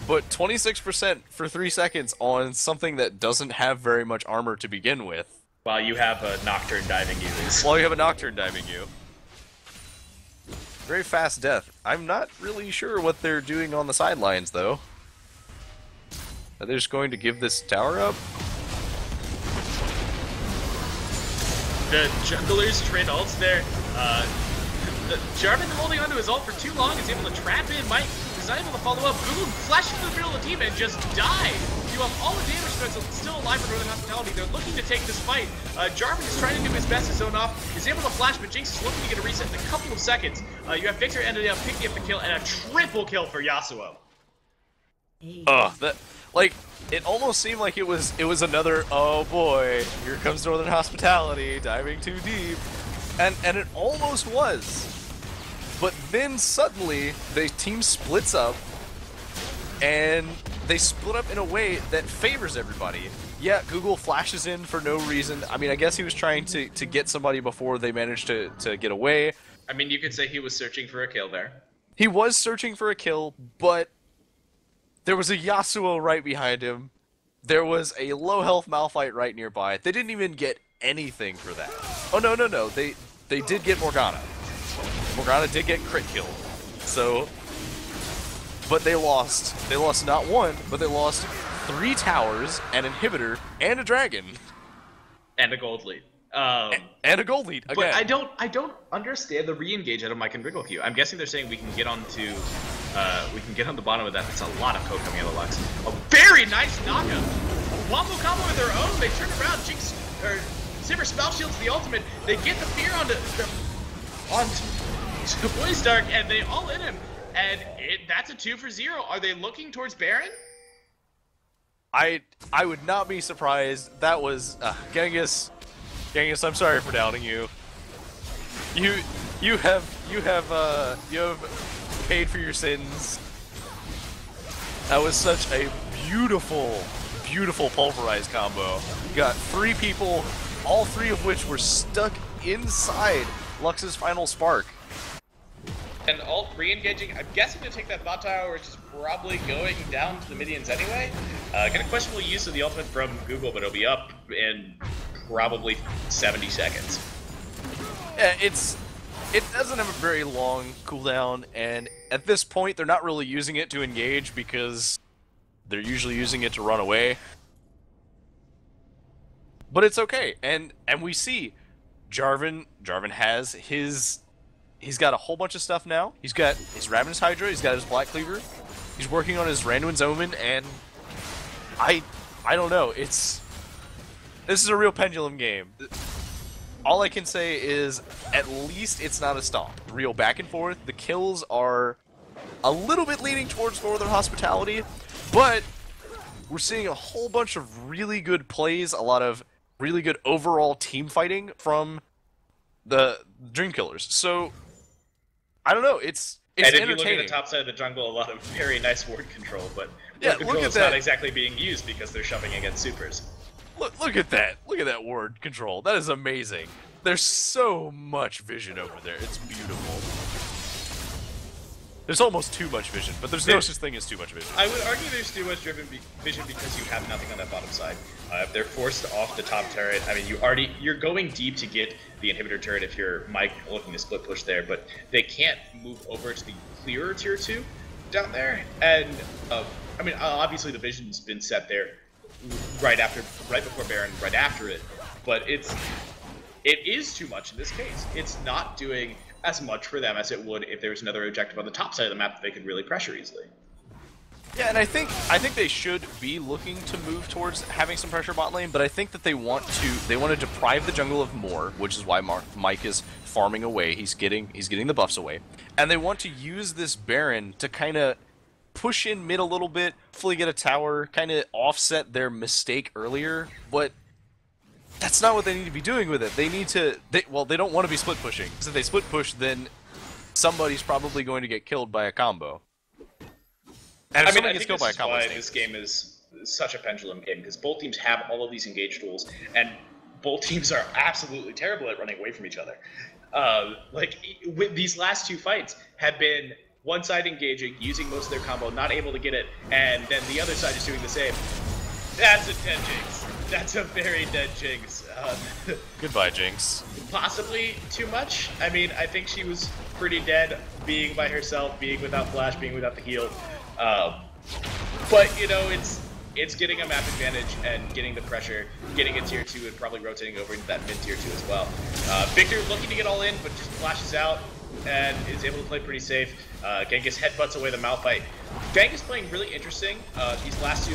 But 26% for 3 seconds on something that doesn't have very much armor to begin with. While you have a Nocturne diving you. While you have a Nocturne diving you. Very fast death. I'm not really sure what they're doing on the sidelines, though. Are they just going to give this tower up? The junglers trade ults there. Jarvan holding onto his ult for too long is able to trap in Mike. He's not able to follow up. Google flashes into the middle of the team and just die. You have all the damage threats still alive for Northern Hospitality. They're looking to take this fight. Jarvan is trying to do his best to zone off. He's able to flash, but Jinx is looking to get a reset in a couple of seconds. You have Victor ended up picking up the kill and a triple kill for Yasuo. It almost seemed like it was another, oh boy, here comes Northern Hospitality, diving too deep. And it almost was. But then suddenly, the team splits up, and they split up in a way that favors everybody. Yeah, Google flashes in for no reason. I mean, I guess he was trying to get somebody before they managed to get away. I mean, you could say he was searching for a kill there. He was searching for a kill, but there was a Yasuo right behind him. There was a low health Malphite right nearby. They didn't even get anything for that. Oh, no. They did get Morgana. Morgana did get crit killed. So, but they lost. They lost not one, but they lost 3 towers, an inhibitor, and a dragon. And a gold lead. And a gold lead, again. But I don't understand the re-engage out of Mike and Wriggle Q. I'm guessing they're saying we can get on the bottom of that. That's a lot of code coming out of Lux. A very nice knockup. Wombo combo of their own. They turn around. Jinx, or Simmer spell shields the ultimate. They get the fear onto Boy Stark, and they all in him. And that's a 2 for 0. Are they looking towards Baron? I would not be surprised. That was Genghis. Genghis, I'm sorry for doubting you. You have paid for your sins. That was such a beautiful pulverized combo. You got 3 people, all 3 of which were stuck inside Lux's final spark. And ult re-engaging, I'm guessing to take that bot tower, which is probably going down to the minions anyway. Kind of questionable use of the ultimate from Google, but it'll be up in probably 70 seconds. Yeah, it doesn't have a very long cooldown, and at this point, they're not really using it to engage because they're usually using it to run away. But it's okay, and we see Jarvan has his he's got a whole bunch of stuff now. He's got his Ravenous Hydra, he's got his Black Cleaver, he's working on his Randuin's Omen, and I don't know. This is a real pendulum game. All I can say is, at least it's not a stomp. Real back and forth. The kills are a little bit leaning towards Northern Hospitality, but we're seeing a whole bunch of really good plays, a lot of really good overall team fighting from the Dream Killers. So, I don't know. It's and if you entertaining. look at the top side of the jungle, a lot of very nice ward control, but Yeah, ward control look at is that. not exactly being used because they're shoving against supers. Look at that. Look at that ward control. That is amazing. There's so much vision over there. It's beautiful. There's almost too much vision, but there's no such thing as too much vision. I would argue there's too much vision because you have nothing on that bottom side. If they're forced off the top turret, I mean, you're going deep to get the inhibitor turret if you're Mike looking to split push there, but they can't move over to the clearer tier 2 down there. And I mean, obviously the vision's been set there right before Baron, right after it, but it is too much in this case. It's not doing as much for them as it would if there was another objective on the top side of the map that they could really pressure easily. Yeah, and I think they should be looking to move towards having some pressure bot lane, but I think that they want to deprive the jungle of more, which is why Mike is farming away. He's getting the buffs away, and they want to use this Baron to kind of push in mid a little bit, hopefully get a tower, kind of offset their mistake earlier, but that's not what they need to be doing with it. They don't want to be split pushing, because if they split push, then somebody's probably going to get killed by a combo. And if somebody gets killed by a combo, why this game is such a pendulum game, because both teams have all of these engage tools, and both teams are absolutely terrible at running away from each other. These last two fights have been one side engaging, using most of their combo, not able to get it, and then the other side is doing the same. That's a dead Jinx. That's a very dead Jinx. Goodbye, Jinx. Possibly too much. I mean, I think she was pretty dead, being by herself, being without flash, being without the heal. But, you know, it's getting a map advantage and getting the pressure, getting a tier 2 and probably rotating over into that mid tier 2 as well. Victor looking to get all in, but just flashes out and is able to play pretty safe. Genghis headbutts away the Malphite. Genghis playing really interesting. These last two,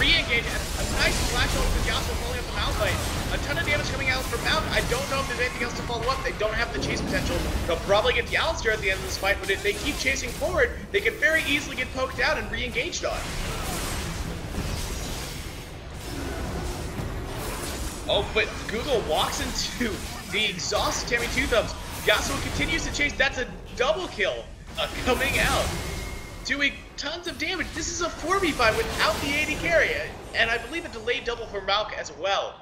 re-engage. A nice flash over to Yasuo falling up the Malphite. A ton of damage coming out from Mount. I don't know if there's anything else to follow up. They don't have the chase potential. They'll probably get the Alistair at the end of this fight, but if they keep chasing forward, they could very easily get poked out and re-engaged on. Oh, but Google walks into the exhausted Tammy Two Thumbs. Yasuo continues to chase. That's a double kill coming out, doing tons of damage. This is a 4v5 without the AD carry, and I believe a delayed double for Malk as well.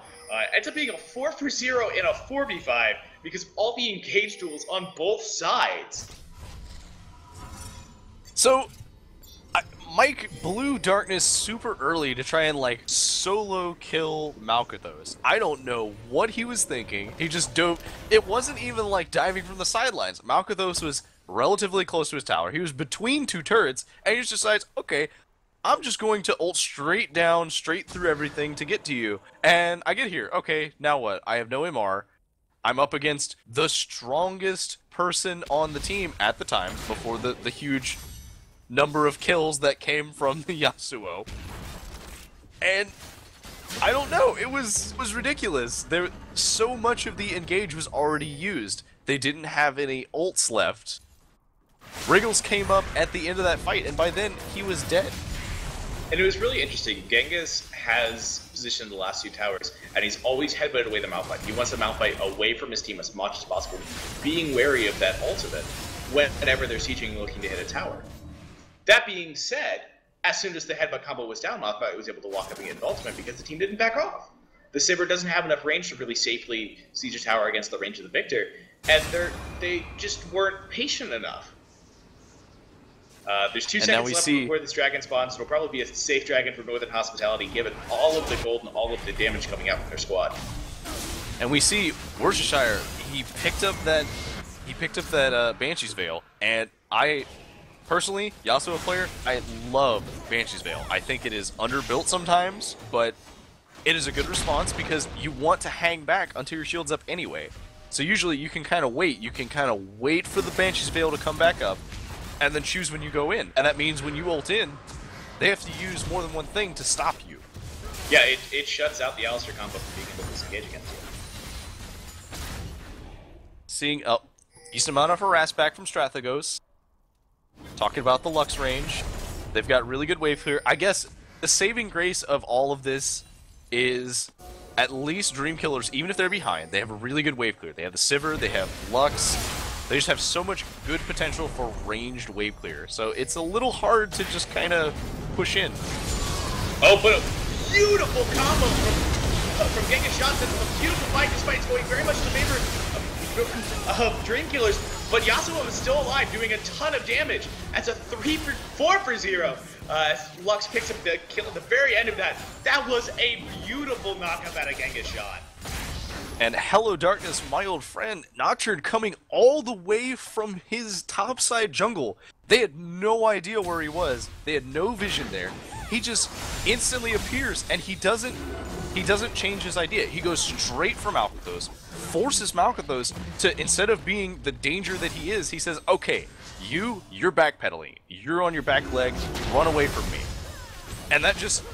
Ends up being a 4-for-0 in a 4v5 because of all the engage tools on both sides. So, Mike blew Darkness super early to try and, like, solo kill Malkathos. I don't know what he was thinking. He just dove. It wasn't even, like, diving from the sidelines. Malkathos was relatively close to his tower. He was between two turrets, and he just decides, okay, I'm just going to ult straight down, straight through everything to get to you. And I get here. Okay, now what? I have no MR. I'm up against the strongest person on the team at the time, before the huge number of kills that came from the Yasuo. And I don't know, it was ridiculous. So much of the engage was already used. They didn't have any ults left. Wriggles came up at the end of that fight, and by then he was dead. And it was really interesting. Genghis has positioned the last two towers, and he's always headbutted away the Malphite. He wants the Malphite away from his team as much as possible, being wary of that ultimate whenever they're sieging looking to hit a tower. That being said, as soon as the headbutt combo was down, Malphite was able to walk up and get an ultimate because the team didn't back off. The Sivir doesn't have enough range to really safely siege a tower against the range of the Victor, and they just weren't patient enough. There's 2 seconds left before this dragon spawns, so it'll probably be a safe dragon for Northern Hospitality, given all of the gold and all of the damage coming out from their squad. And we see Worcestershire, he picked up that Banshee's Veil, and I personally, Yasuo player, I love Banshee's Veil. I think it is underbuilt sometimes, but it is a good response because you want to hang back until your shield's up anyway. So usually you can kind of wait. You can kind of wait for the Banshee's Veil to come back up, and then choose when you go in. And that means when you ult in, they have to use more than one thing to stop you. Yeah, it shuts out the Alistar combo from being able to disengage against you. Seeing decent amount of harass back from Strathagos. Talking about the Lux range. They've got really good wave clear. I guess the saving grace of all of this is at least Dreamkillers, even if they're behind, they have a really good wave clear. They have the Sivir, they have Lux. They just have so much good potential for ranged wave clear. So it's a little hard to just kind of push in. Oh, but a beautiful combo from Genghis Shot. That's a beautiful fight, despite it's going very much in favor of Dreamkillers. But Yasuo is still alive, doing a ton of damage. That's a 4 for 0. Lux picks up the kill at the very end of that. That was a beautiful knockup out of Genghis Shot. And hello darkness, my old friend, Nocturne coming all the way from his topside jungle. They had no idea where he was. They had no vision there. He just instantly appears, and he doesn't change his idea. He goes straight for Malkuthos, forces Malkuthos to, instead of being the danger that he is, he says, okay, you're backpedaling. You're on your back leg, run away from me. And that just,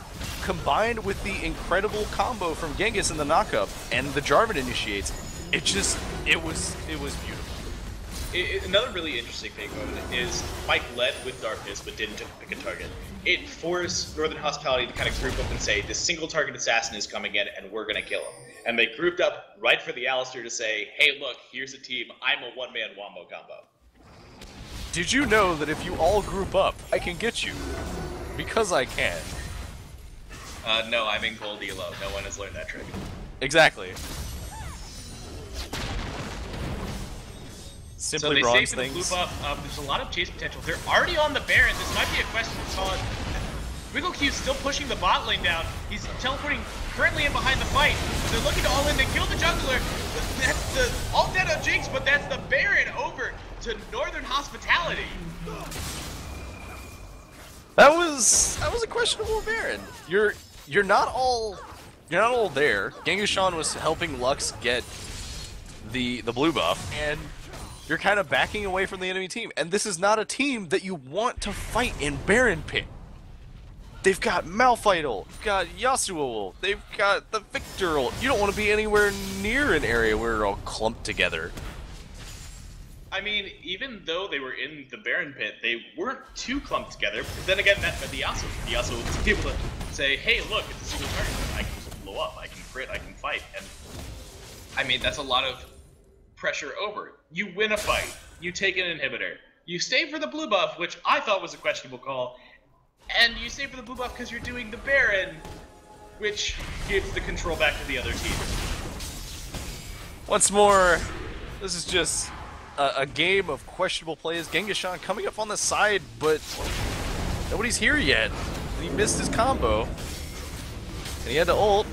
combined with the incredible combo from Genghis in the knockup and the Jarvan initiates, it was beautiful. Another really interesting thing about it is Mike led with Darkness but didn't pick a target. It forced Northern Hospitality to kind of group up and say, this single target assassin is coming in and we're going to kill him. And they grouped up right for the Alistar to say, hey look, here's a team, I'm a one-man wombo combo. Did you know that if you all group up, I can get you? Because I can. No, I'm in gold elo. No one has learned that trick. Exactly. Simply so they bronze save the things. Loop up. There's a lot of chase potential. They're already on the Baron. This might be a question to solid. WiggleQ's still pushing the bot lane down. He's teleporting currently in behind the fight. They're looking to all in. They kill the jungler. That's the all dead on Jinx, but that's the Baron over to Northern Hospitality. That was a questionable Baron. You're not all there. Genghis-Shan was helping Lux get the blue buff, and you're kind of backing away from the enemy team. And this is not a team that you want to fight in Baron Pit. They've got Malphite ult, they've got Yasuo ult, they've got the Victor ult. You don't want to be anywhere near an area where they're all clumped together. I mean, even though they were in the Baron Pit, they weren't too clumped together. But then again, that the Yasuo was able to say, hey, look, it's a single target. I can just blow up, I can crit, I can fight. And I mean, that's a lot of pressure over. You win a fight, you take an inhibitor, you stay for the blue buff, which I thought was a questionable call, and you stay for the blue buff because you're doing the Baron, which gives the control back to the other team. Once more, this is just a game of questionable plays. Genghis-Shan coming up on the side, but nobody's here yet. He missed his combo, and he had to ult.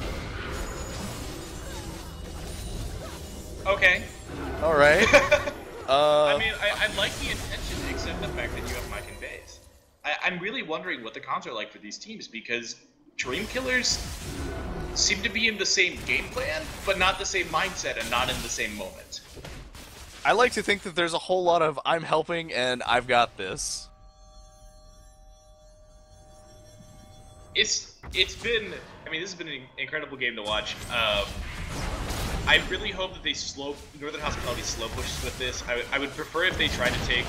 Okay. All right. I mean, I like the intention, except the fact that you have Mike and Vase. I'm really wondering what the comps are like for these teams, because Dreamkillers seem to be in the same game plan, but not the same mindset and not in the same moment. I like to think that there's a whole lot of I'm helping and I've got this. It's been, I mean, this has been an incredible game to watch. I really hope that they Northern Hospitality slow pushes with this. I would prefer if they tried to take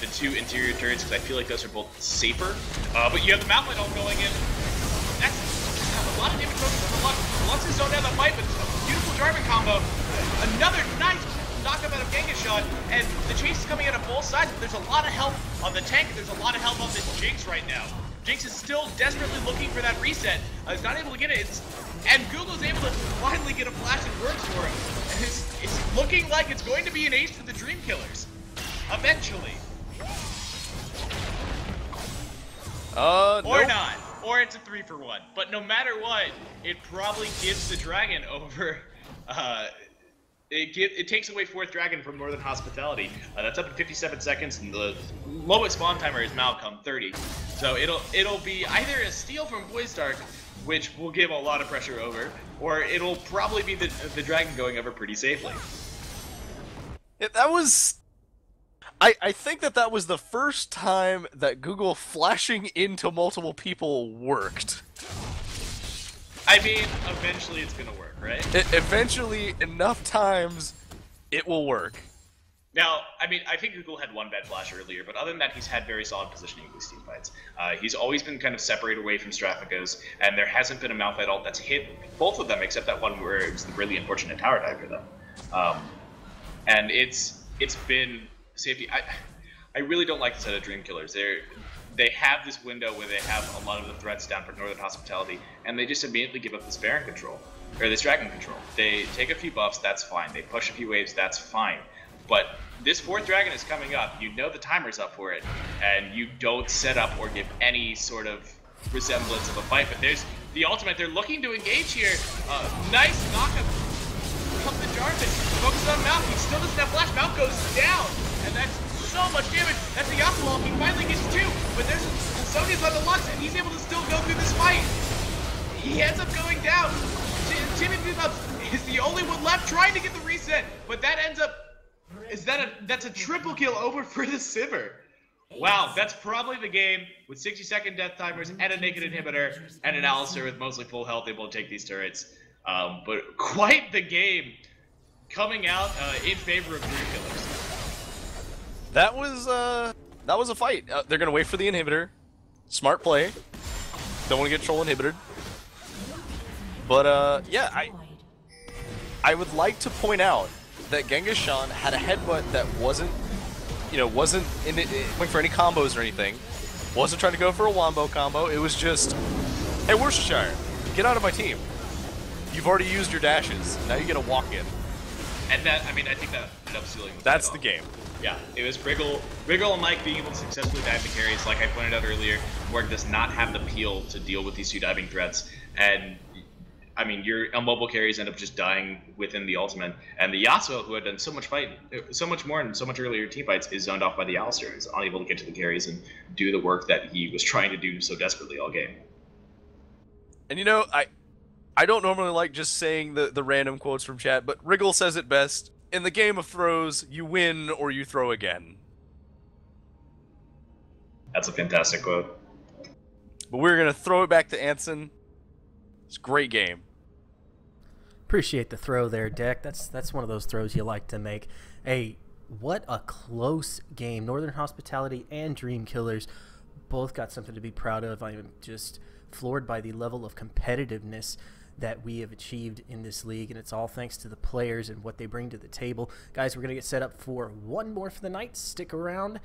the two interior turrets, because I feel like those are both safer. But you have the Malphite ult going in. That's a lot of damage focus on the Lux. Lux is zoned out of the fight, but it's a beautiful Jarvan combo. Another nice knockup out of Genghis-Shan, and the chase is coming out of both sides, but there's a lot of help on the tank, there's a lot of help on this Jinx right now. Jinx is still desperately looking for that reset. He's not able to get it, and Google's able to finally get a flash that works for him. And it's looking like it's going to be an ace for the Dreamkillers. Eventually. Or nope. not. Or it's a 3-for-1. But no matter what, it probably gives the Dragon over... It takes away 4th Dragon from Northern Hospitality. That's up in 57 seconds, and the lowest spawn timer is Malcolm, 30. So it'll be either a steal from Voidstark, which will give a lot of pressure over, or it'll probably be the Dragon going over pretty safely. That was. I think that was the first time that Google flashing into multiple people worked. I mean, eventually it's gonna work, right? Eventually, enough times, it will work. Now, I mean, I think Google had one bad flash earlier, but other than that, he's had very solid positioning in these team fights. He's always been kind of separated away from Strathmagos, and there hasn't been a Malphite ult that's hit both of them, except that one where it was the really unfortunate tower dive for them. And it's been safety. I really don't like the set of Dream Killers. They have this window where they have a lot of the threats down for Northern Hospitality, and they just immediately give up this Baron control, or this Dragon control. They take a few buffs, that's fine. They push a few waves, that's fine. But this 4th Dragon is coming up, you know the timer's up for it, and you don't set up or give any sort of resemblance of a fight. But there's the ultimate, they're looking to engage here. Nice knockup from the Jarvan. Focus on Mount, he still doesn't have flash, Mount goes down, and that's so much damage. That's the Yasuo, he finally gets 2, but there's Sonia's on the Lux, and he's able to still go through this fight. He ends up going down. Timothy is the only one left trying to get the reset, but that ends up that's a triple kill over for the Sivir. Wow, that's probably the game with 60-second death timers and a naked inhibitor and an Alistar with mostly full health able to take these turrets. But quite the game coming out in favor of Dream Killers. That was a fight. They're gonna wait for the inhibitor. Smart play. Don't want to get troll inhibited. But yeah, I would like to point out that Genghis Khan had a headbutt that wasn't going for any combos or anything. Wasn't trying to go for a wombo combo. It was just, hey, Worcestershire, get out of my team. You've already used your dashes. Now you get a walk in. And that, I mean, I think that ended up sealing the That's fight the off. game. Yeah, it was Wriggle and Mike being able to successfully dive the carries. Like I pointed out earlier, Morg does not have the peel to deal with these 2 diving threats. And I mean, your mobile carries end up just dying within the ultimate. And the Yasuo, who had done so much more and so much earlier team fights, is zoned off by the Alistar. Is unable to get to the carries and do the work that he was trying to do so desperately all game. And you know, I don't normally like just saying the random quotes from chat, but Wriggle says it best. In the game of throws, you win or you throw again. That's a fantastic quote. But we're going to throw it back to Anson. It's a great game. Appreciate the throw there, Deck. That's one of those throws you like to make. Hey, what a close game. Northern Hospitality and Dream Killers both got something to be proud of. I am just floored by the level of competitiveness that we have achieved in this league, and it's all thanks to the players and what they bring to the table. Guys, we're going to get set up for one more for the night. Stick around.